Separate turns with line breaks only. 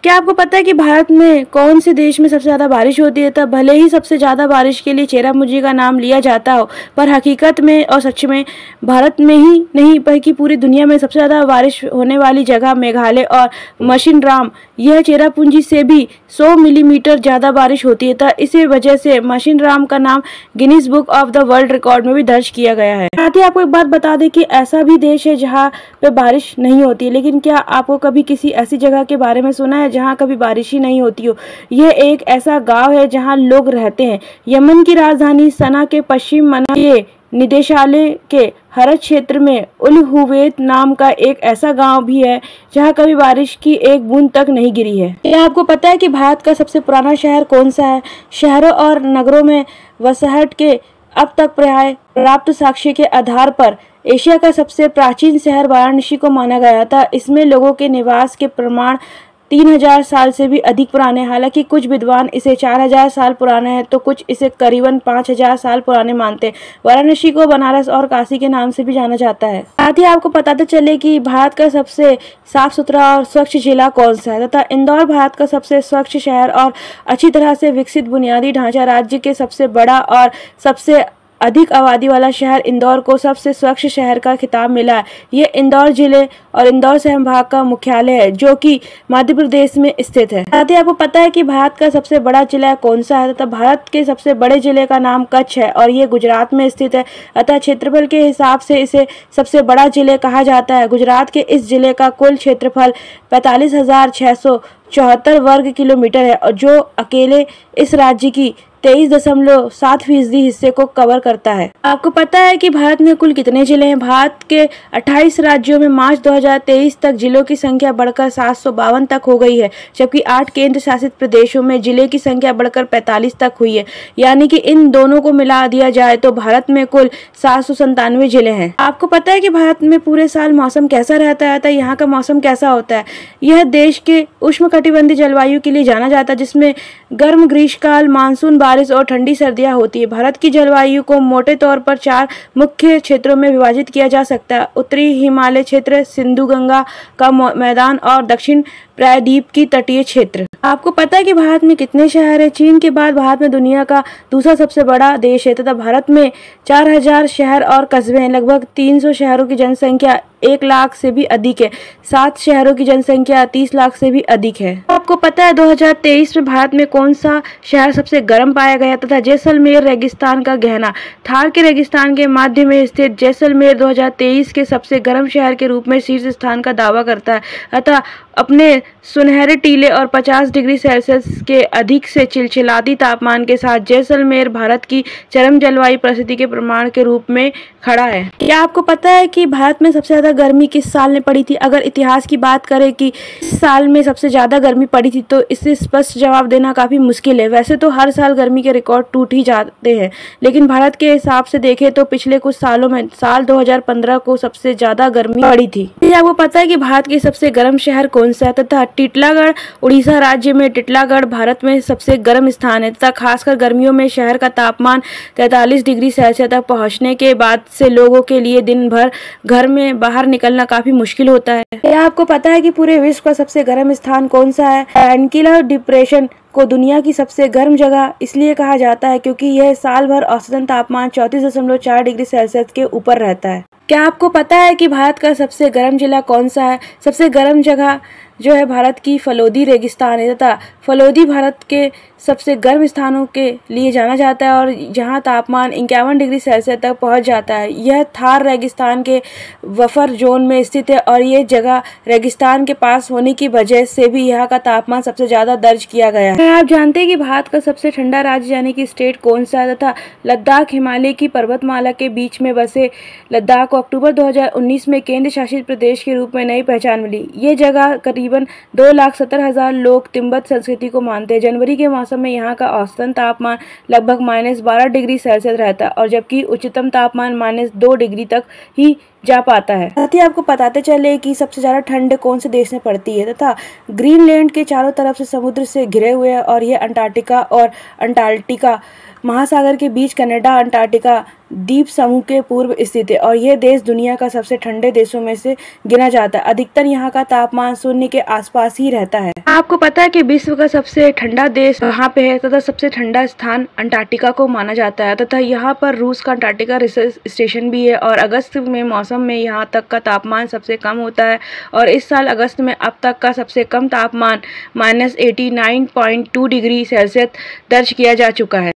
क्या आपको पता है कि भारत में कौन से देश में सबसे ज़्यादा बारिश होती है? तब भले ही सबसे ज़्यादा बारिश के लिए चेरापूंजी का नाम लिया जाता हो, पर हकीकत में और सच में भारत में ही नहीं बल्कि पूरी दुनिया में सबसे ज़्यादा बारिश होने वाली जगह मेघालय और मशीनराम, यह चेरापूंजी से भी 100 मिलीमीटर ज़्यादा बारिश होती है। तो इसी वजह से मशीनराम का नाम Guinness book of the world record में भी दर्ज किया गया है। साथ ही आपको एक बात बता दें कि ऐसा भी देश है जहाँ पे बारिश नहीं होती, लेकिन क्या आपको कभी किसी ऐसी जगह के बारे में सुना है जहाँ कभी बारिश ही नहीं होती हो? यह एक ऐसा गांव है जहाँ लोग रहते हैं। यमन की राजधानी सना के पश्चिम मना के निदेशालय के हरत क्षेत्र में उल हुवैत नाम का एक ऐसा गांव भी है जहां कभी बारिश की एक बूंद तक नहीं गिरी है। क्या आपको पता है कि भारत का सबसे पुराना शहर कौन सा है? शहरों और नगरों में वसाहत के अब तक प्राप्त साक्ष्य के आधार पर एशिया का सबसे प्राचीन शहर वाराणसी को माना गया था। इसमें लोगों के निवास के प्रमाण 3000 साल से भी अधिक पुराने। हालांकि कुछ विद्वान इसे 4000 साल पुराना है तो कुछ इसे करीबन 5000 साल पुराने मानते हैं। वाराणसी को बनारस और काशी के नाम से भी जाना जाता है। साथ ही आपको पता तो चले कि भारत का सबसे साफ सुथरा और स्वच्छ जिला कौन सा है तथा इंदौर भारत का सबसे स्वच्छ शहर और अच्छी तरह से विकसित बुनियादी ढांचा राज्य के सबसे बड़ा और सबसे अधिक आबादी वाला शहर इंदौर को सबसे स्वच्छ शहर का खिताब मिला है। ये इंदौर जिले और इंदौर संभाग का मुख्यालय है जो कि मध्य प्रदेश में स्थित है। साथ ही आपको पता है कि भारत का सबसे बड़ा जिला कौन सा है तथा भारत के सबसे बड़े जिले का नाम कच्छ है और ये गुजरात में स्थित है। अतः क्षेत्रफल के हिसाब से इसे सबसे बड़ा जिले कहा जाता है। गुजरात के इस जिले का कुल क्षेत्रफल 45,674 वर्ग किलोमीटर है और जो अकेले इस राज्य की 23.7% हिस्से को कवर करता है। आपको पता है कि भारत में कुल कितने जिले हैं? भारत के 28 राज्यों में मार्च 2023 तक जिलों की संख्या बढ़कर 752 तक हो गई है, जबकि 8 केंद्र शासित प्रदेशों में जिले की संख्या बढ़कर 45 तक हुई है। यानी कि इन दोनों को मिला दिया जाए तो भारत में कुल 797 जिले हैं। आपको पता है कि भारत में पूरे साल मौसम कैसा रहता है? यहाँ का मौसम कैसा होता है? यह देश के उष्णकटिबंधीय जलवायु के लिए जाना जाता है, जिसमें गर्म ग्रीष्मकाल, मानसून, बारिश और ठंडी सर्दियां होती है। भारत की जलवायु को मोटे तौर पर 4 मुख्य क्षेत्रों में विभाजित किया जा सकता है: उत्तरी हिमालय क्षेत्र, सिंधु गंगा का मैदान और दक्षिण प्रायद्वीप की तटीय क्षेत्र। आपको पता है कि भारत में कितने शहर हैं? चीन के बाद भारत में दुनिया का दूसरा सबसे बड़ा देश है तथा भारत में 4000 शहर और कस्बे हैं। लगभग 300 शहरों की जनसंख्या 1 लाख से भी अधिक है। 7 शहरों की जनसंख्या 30 लाख से भी अधिक है। आपको पता है 2023 में भारत में कौन सा शहर सबसे गर्म पाया गया तथा जैसलमेर रेगिस्तान का गहना थार के रेगिस्तान के मध्य में स्थित जैसलमेर 2023 के सबसे गर्म शहर के रूप में शीर्ष स्थान का दावा करता है। अतः अपने सुनहरे टीले और 50 डिग्री सेल्सियस के अधिक से चिलचिलाती तापमान के साथ जैसलमेर भारत की चरम जलवायु परिस्थिति के प्रमाण के रूप में खड़ा है। क्या आपको पता है कि भारत में सबसे ज्यादा गर्मी किस साल में पड़ी थी? अगर इतिहास की बात करें कि इस साल में सबसे ज्यादा गर्मी पड़ी थी तो इससे स्पष्ट जवाब देना काफी मुश्किल है। वैसे तो हर साल गर्मी के रिकॉर्ड टूट ही जाते हैं, लेकिन भारत के हिसाब से देखें तो पिछले कुछ सालों में साल 2015 को सबसे ज्यादा गर्मी पड़ी थी। क्या आपको पता है कि भारत के सबसे गर्म शहर कौन सा है? तथा टिटलागढ़ उड़ीसा राज्य में टिटलागढ़ भारत में सबसे गर्म स्थान है तथा खासकर गर्मियों में शहर का तापमान 43 डिग्री सेल्सियस तक पहुंचने के बाद से लोगों के लिए दिन भर घर में बाहर निकलना काफी मुश्किल होता है। क्या आपको पता है कि पूरे विश्व का सबसे गर्म स्थान कौन सा है? एनकिलर डिप्रेशन को दुनिया की सबसे गर्म जगह इसलिए कहा जाता है क्योंकि यह साल भर औसतन तापमान 34.4 डिग्री सेल्सियस के ऊपर रहता है। क्या आपको पता है कि भारत का सबसे गर्म जिला कौन सा है? सबसे गर्म जगह जो है भारत की फलोदी रेगिस्तान है तथा फलोदी भारत के सबसे गर्म स्थानों के लिए जाना जाता है और जहां तापमान 51 डिग्री सेल्सियस तक पहुंच जाता है। यह थार रेगिस्तान के बफर जोन में स्थित है और ये जगह रेगिस्तान के पास होने की वजह से भी यहाँ का तापमान सबसे ज्यादा दर्ज किया गया है। आप जानते हैं कि भारत का सबसे ठंडा राज्य यानी कि स्टेट कौन सा है? तथा लद्दाख हिमालय की पर्वतमाला के बीच में बसे लद्दाख को अक्टूबर 2019 में केंद्र शासित प्रदेश के रूप में नई पहचान मिली। ये जगह करीबन 2,70,000 लोग तिब्बत संस्कृति को मानते हैं। जनवरी के मौसम में यहाँ का औसतन तापमान लगभग -12 डिग्री सेल्सियस रहता है और जबकि उच्चतम तापमान -2 डिग्री तक ही जा पाता है। साथ ही आपको बताते चले कि सबसे ज़्यादा ठंड कौन से देश में पड़ती है तथा ग्रीनलैंड के चारों तरफ से समुद्र से घिरे हुए है और यह अंटार्कटिका और अंटार्कटिका महासागर के बीच कनाडा अंटार्कटिका द्वीप समूह के पूर्व स्थित है और यह देश दुनिया का सबसे ठंडे देशों में से गिना जाता है। अधिकतर यहाँ का तापमान शून्य के आसपास ही रहता है। आपको पता है कि विश्व का सबसे ठंडा देश यहाँ पे है तथा सबसे ठंडा स्थान अंटार्कटिका को माना जाता है तथा यहाँ पर रूस का अंटार्कटिका रिसर्च स्टेशन भी है और अगस्त में मौसम में यहाँ तक का तापमान सबसे कम होता है और इस साल अगस्त में अब तक का सबसे कम तापमान -89.2 डिग्री सेल्सियस दर्ज किया जा चुका है।